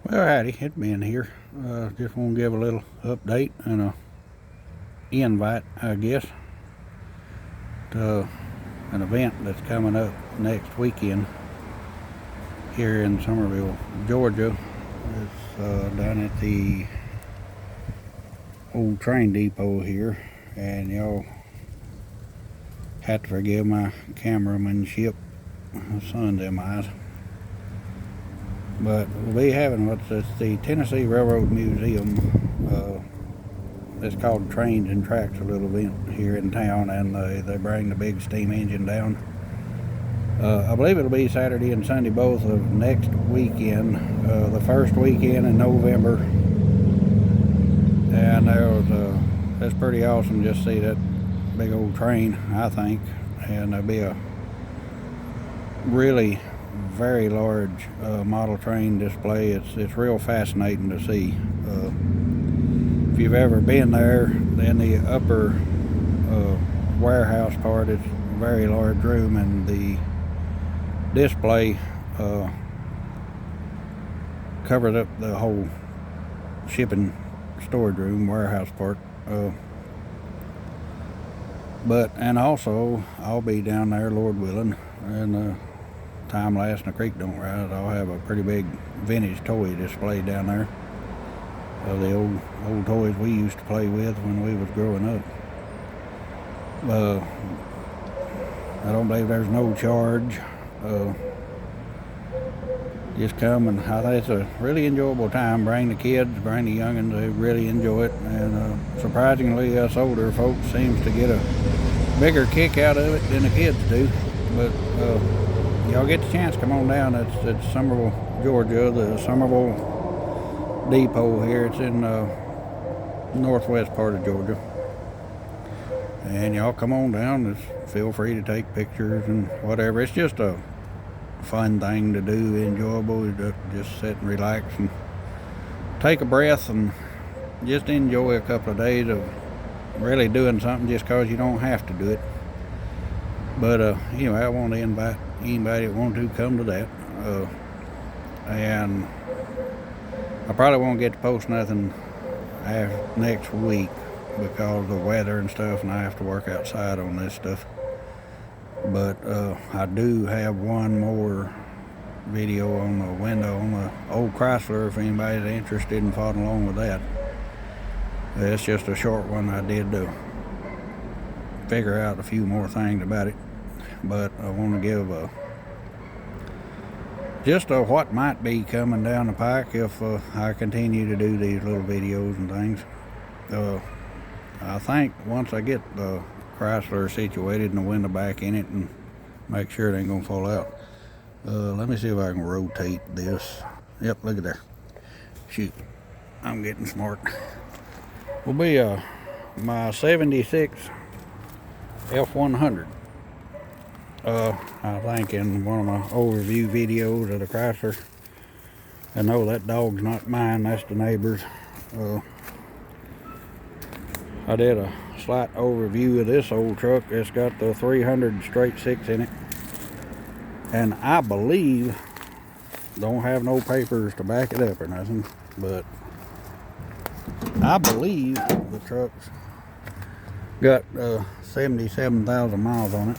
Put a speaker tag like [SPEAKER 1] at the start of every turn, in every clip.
[SPEAKER 1] Well, howdy, it's Ben here. Just want to give a little update and a invite, I guess, to an event that's coming up next weekend here in Summerville, Georgia. It's down at the old train depot here, and y'all have to forgive my cameramanship. The sun's in my eyes. But we'll be having it's the Tennessee Railroad Museum. It's called Trains and Tracks, a little event here in town, and they bring the big steam engine down. I believe it'll be Saturday and Sunday both of next weekend, the first weekend in November. And it's pretty awesome just to see that big old train, I think, and there'll be a really very large model train display. It's real fascinating to see. If you've ever been there, in the upper warehouse part, it's a very large room, and the display covers up the whole shipping storage room, warehouse part. And also, I'll be down there, Lord willing, and time lasting the creek don't rise, I'll have a pretty big vintage toy display down there of the old toys we used to play with when we was growing up. I don't believe there's no charge. Just come, and I think it's a really enjoyable time. Bring the kids, bring the youngins, they really enjoy it, and surprisingly us older folks seems to get a bigger kick out of it than the kids do. But y'all get the chance, come on down. It's Summerville, Georgia, the Summerville depot here. It's in northwest part of Georgia, and y'all come on down. Just feel free to take pictures and whatever. It's just a fun thing to do, enjoyable, to just sit and relax and take a breath and just enjoy a couple of days of really doing something just because you don't have to do it. But anyway, I want to invite anybody that wants to come to that. And I probably won't get to post nothing next week because of the weather and stuff, and I have to work outside on this stuff. But I do have one more video on the window on the old Chrysler if anybody's interested in following along with that. It's just a short one I did to figure out a few more things about it. But I want to give just what might be coming down the pike if I continue to do these little videos and things. I think once I get the Chrysler situated and the window back in it and make sure it ain't gonna fall out. Let me see if I can rotate this. Yep, look at there. Shoot, I'm getting smart. Will be my 76 F100. I think in one of my overview videos of the Chrysler, I know that dog's not mine, that's the neighbor's. I did a slight overview of this old truck. It's got the 300 straight six in it, and I believe, don't have no papers to back it up or nothing, but I believe the truck's got 77,000 miles on it.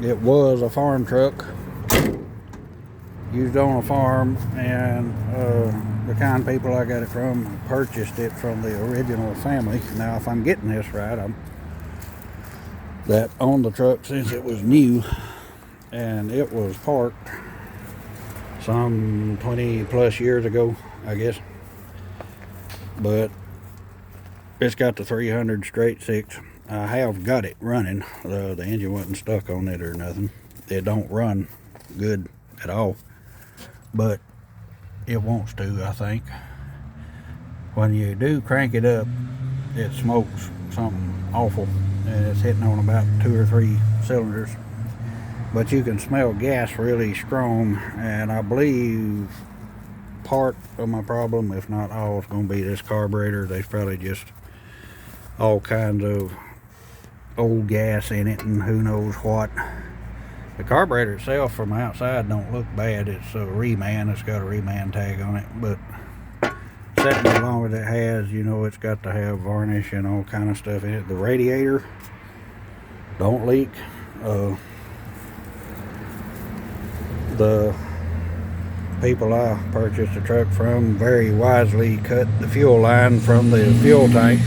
[SPEAKER 1] It was a farm truck used on a farm, and the kind of people I got it from purchased it from the original family. Now, if I'm getting this right, that owned the truck since it was new, and it was parked some 20 plus years ago, I guess. But it's got the 300 straight six. I have got it running. The engine wasn't stuck on it or nothing. It don't run good at all, but it wants to, I think. When you do crank it up, it smokes something awful, and it's hitting on about 2 or 3 cylinders. But you can smell gas really strong, and I believe part of my problem, if not all, is going to be this carburetor. There's probably just all kinds of old gas in it and who knows what. The carburetor itself from outside don't look bad. It's a Reman. It's got a Reman tag on it, but sitting as long as it has, you know, it's got to have varnish and all kind of stuff in it. The radiator don't leak. The people I purchased the truck from very wisely cut the fuel line from the fuel tank.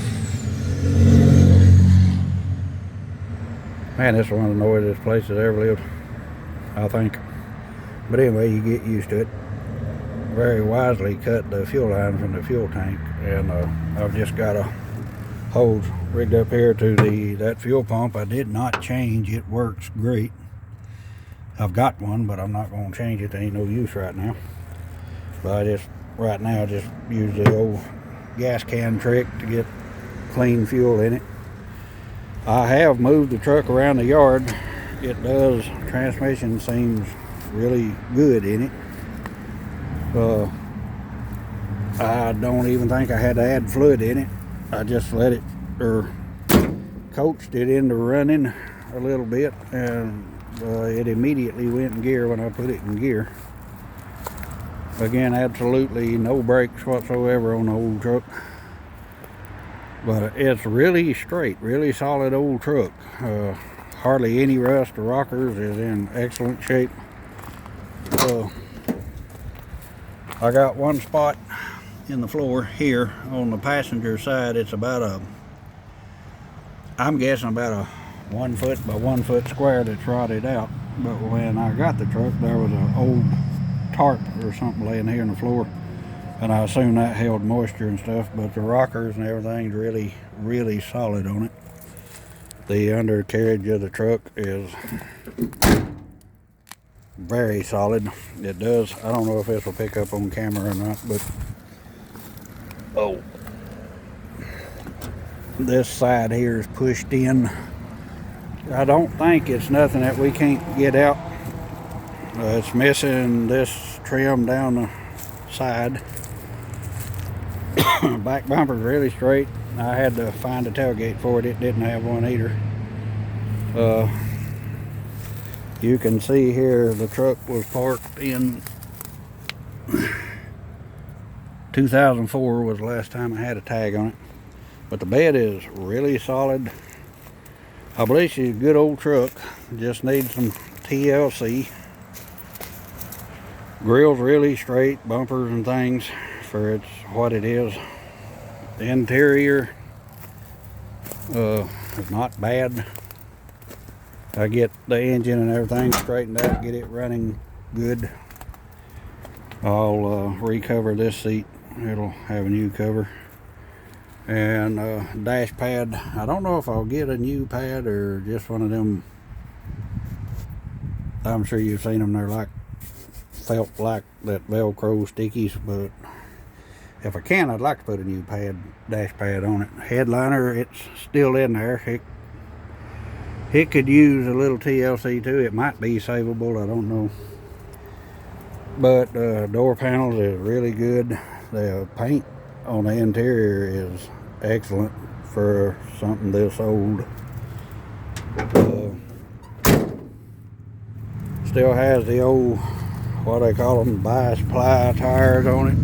[SPEAKER 1] Man, this is one of the noisiest places I ever lived, I think. But anyway, you get used to it. Very wisely cut the fuel line from the fuel tank, and I've just got a hose rigged up here to that fuel pump. I did not change. It works great. I've got one, but I'm not going to change it. There ain't no use right now. But I just right now just use the old gas can trick to get clean fuel in it. I have moved the truck around the yard. It does. Transmission seems really good in it. I don't even think I had to add fluid in it. I just let it, or coached it into running a little bit, and it immediately went in gear when I put it in gear. Again, absolutely no brakes whatsoever on the old truck. But it's really straight, really solid old truck. Hardly any rust. The rockers is in excellent shape. I got one spot in the floor here on the passenger side. It's about I'm guessing about a 1 foot by 1 foot square that's rotted out. But when I got the truck, there was an old tarp or something laying here on the floor, and I assume that held moisture and stuff. But the rockers and everything's really, really solid on it. The undercarriage of the truck is very solid. It does. I don't know if this will pick up on camera or not, but this side here is pushed in. I don't think it's nothing that we can't get out. It's missing this trim down the side. Back bumper's really straight. I had to find a tailgate for it. It didn't have one either. You can see here the truck was parked in 2004 was the last time I had a tag on it. But the bed is really solid. I believe she's a good old truck. Just needs some TLC. Grill's really straight, bumpers and things for it's what it is. The interior is not bad. I get the engine and everything straightened out, get it running good. I'll recover this seat. It'll have a new cover. And dash pad, I don't know if I'll get a new pad or just one of them. I'm sure you've seen them. They're like felt like that Velcro stickies, but if I can, I'd like to put a new dash pad on it. Headliner, it's still in there. It could use a little TLC too. It might be savable, I don't know. But door panels is really good. The paint on the interior is excellent for something this old. Still has the old, what they call them, bias ply tires on it.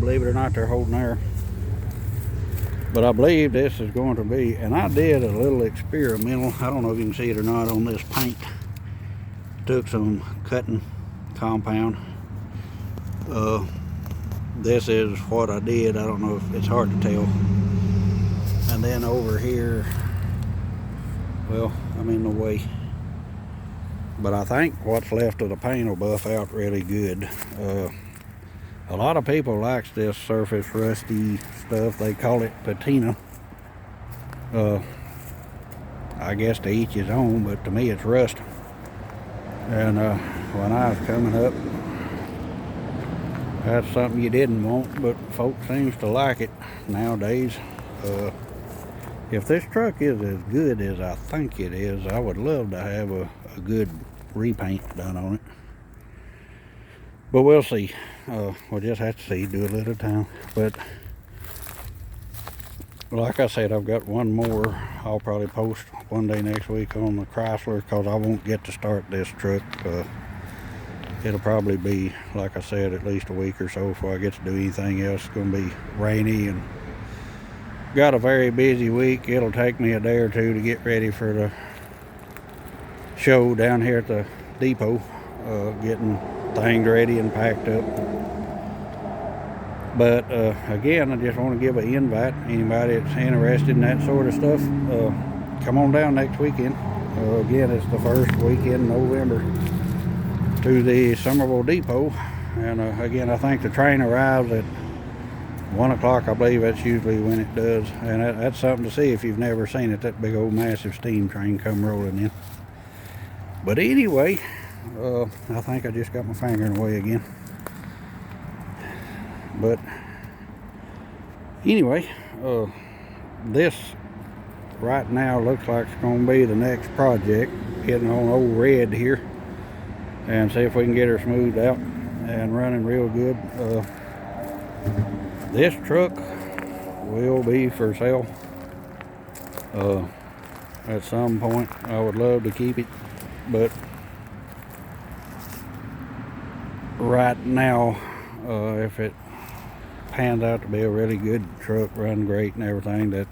[SPEAKER 1] Believe it or not, they're holding air. But I believe this is going to be, and I did a little experimental, I don't know if you can see it or not, on this paint. Took some cutting compound. This is what I did. I don't know if it's hard to tell. And then over here, well, I'm in the way. But I think what's left of the paint will buff out really good. A lot of people likes this surface rusty stuff. They call it patina. I guess to each his own, but to me it's rust. And when I was coming up, that's something you didn't want, but folks seems to like it nowadays. If this truck is as good as I think it is, I would love to have a good repaint done on it. But we'll see. We'll just have to see, do a little time. But like I said, I've got one more I'll probably post one day next week on the Chrysler, because I won't get to start this truck it'll probably be, like I said, at least a week or so before I get to do anything else. It's going to be rainy and got a very busy week. It'll take me a day or two to get ready for the show down here at the depot, getting things ready and packed up. But again, I just want to give an invite. Anybody that's interested in that sort of stuff, come on down next weekend. Again, it's the first weekend in November to the Summerville Depot. And again, I think the train arrives at 1 o'clock. I believe that's usually when it does. And that's something to see if you've never seen it, that big old massive steam train come rolling in. But anyway, I think I just got my finger in the way again. But anyway, this right now looks like it's going to be the next project, getting on old Red here and see if we can get her smoothed out and running real good. This truck will be for sale at some point. I would love to keep it, but right now, if it pans out to be a really good truck, run great and everything, that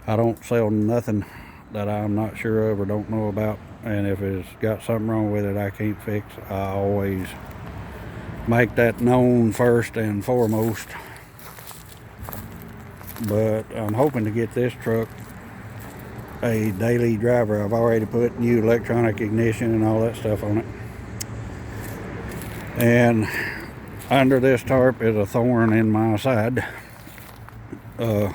[SPEAKER 1] I don't sell nothing that I'm not sure of or don't know about. And if it's got something wrong with it I can't fix, I always make that known first and foremost. But I'm hoping to get this truck a daily driver. I've already put new electronic ignition and all that stuff on it. And under this tarp is a thorn in my side. We'll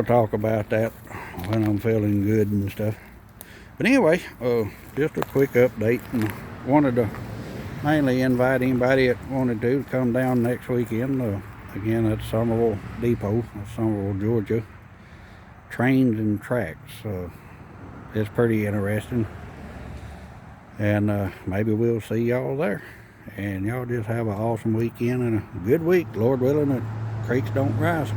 [SPEAKER 1] talk about that when I'm feeling good and stuff. But anyway, just a quick update, and wanted to mainly invite anybody that wanted to come down next weekend. Again, that's Summerville Depot, that's Summerville, Georgia. Trains and tracks. It's pretty interesting. And maybe we'll see y'all there. And y'all just have an awesome weekend and a good week. Lord willing, the creeks don't rise.